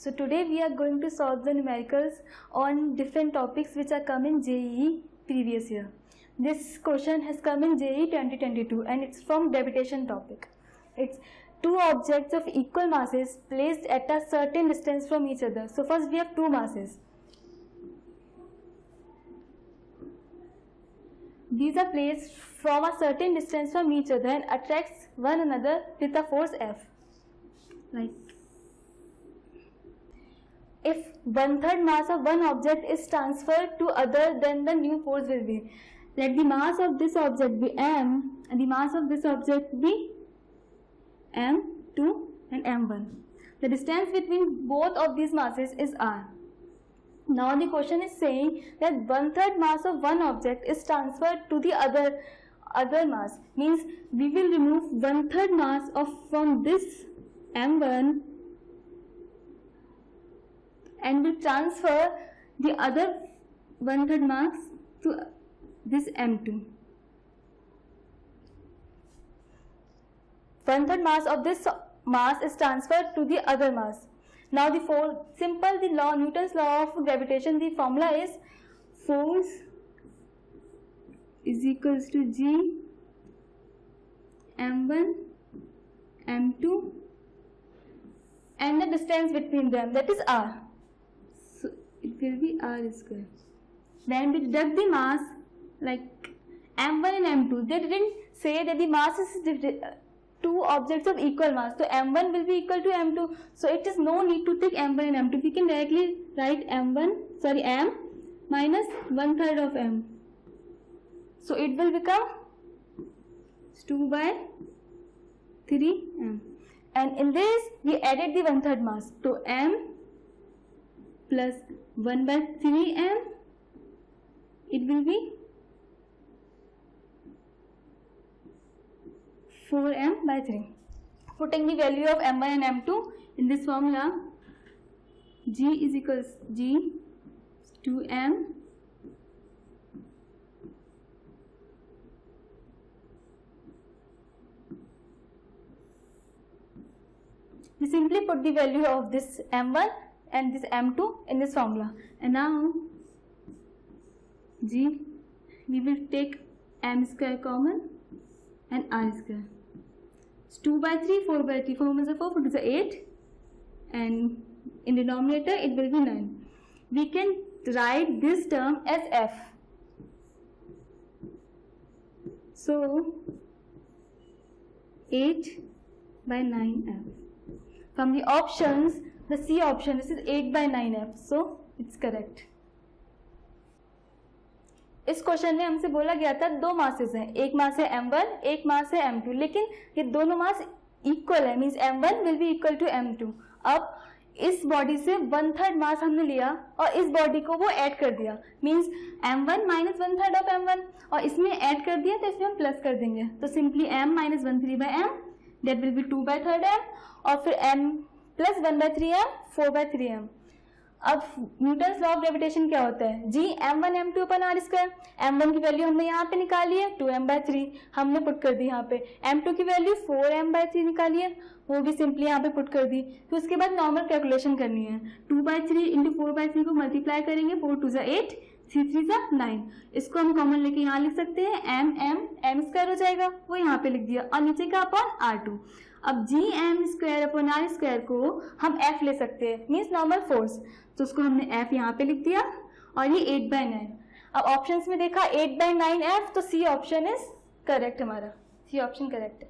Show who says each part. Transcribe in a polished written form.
Speaker 1: So today we are going to solve the numericals on different topics which are come in JEE previous year. This question has come in JEE 2022 and it's from gravitation topic. It's two objects of equal masses placed at a certain distance from each other. So first we have two masses. These are placed from a certain distance from each other and attracts one another with a force F. Like if 1/3 mass of one object is transferred to other, then the new force will be. Let the mass of this object be m and the mass of this object be m2 and m1. The distance between both of these masses is r. Now the question is saying that 1/3 mass of one object is transferred to the other mass. Means we will remove 1/3 mass from this m1 and will transfer the other 1/3 mass to this m2. 1/3 mass of this mass is transferred to the other mass. Now the Newton's law of gravitation, the formula is force is equals to G m1 m2 and the distance between them, that is r. So it will be r square. Then we deduct the mass, like m1 and m2. They didn't say that the mass is two objects of equal mass, so m1 will be equal to m2. So it is no need to take m1 and m2. We can directly write m minus 1/3 of m. So it will become 2 by 3m. And in this we added the 1/3 mass. So m plus 1 by 3m, it will be 4m by 3. Putting the value of m1 and m2 in this formula, G is equals G 2m we simply put the value of this m1 and this m2 in this formula. And now G, we will take m square common and r square. It's 2 by 3, 4 by 3, 4 minus 4, 4 to the 8, and in denominator it will be 9. We can write this term as f. So 8 by 9f. From the options, the C option, this is 8 by 9f, so it's correct. इस question में हमसे बोला गया था दो masses हैं, एक मास है m1, एक मास है m2, लेकिन ये दोनों मास इक्वल है, means m1 will be equal to m2. अब इस बॉडी से 1/3 मास हमने लिया और इस बॉडी को वो ऐड कर दिया, means m1 minus 1/3 of m1, और इसमें ऐड कर दिया तो इसमें हम प्लस कर देंगे. तो simply m minus 1/3 by m, that will be 2 by 3rd m, और फिर m plus 1 by 3m, 4 by 3m. अब न्यूटन्स लॉ ऑफ ग्रेविटेशन क्या होता है? G m1 m2 अपन r स्क्वायर. m1 की वैल्यू हमने यहाँ पे निकाली है 2m by 3, हमने पुट कर दी यहाँ पे. m2 की वैल्यू 4m by 3 निकाली है, वो भी सिंपली यहाँ पे पुट कर दी. तो उसके बाद नॉर्मल कैलकुलेशन करनी है. 2 by 3 इंटू 4 by 3 को मल्टीप्लाई करेंगे, 4 2 जा 8, 3 3 जा 9. इसको हम कॉमन लेके यहाँ लिख सकते हैं, m स्क्वायर हो जाएगा, वो यहाँ पे लिख दिया, और नीचे का अपॉन r2. अब जी m square upon r square को हम f ले सकते हैं, मीन्स नॉर्मल फोर्स. तो उसको हमने f यहाँ पे लिख दिया, और ये 8 by 9. अब ऑप्शंस में देखा 8 by 9 f, तो सी ऑप्शन इज करेक्ट, हमारा सी ऑप्शन करेक्ट है.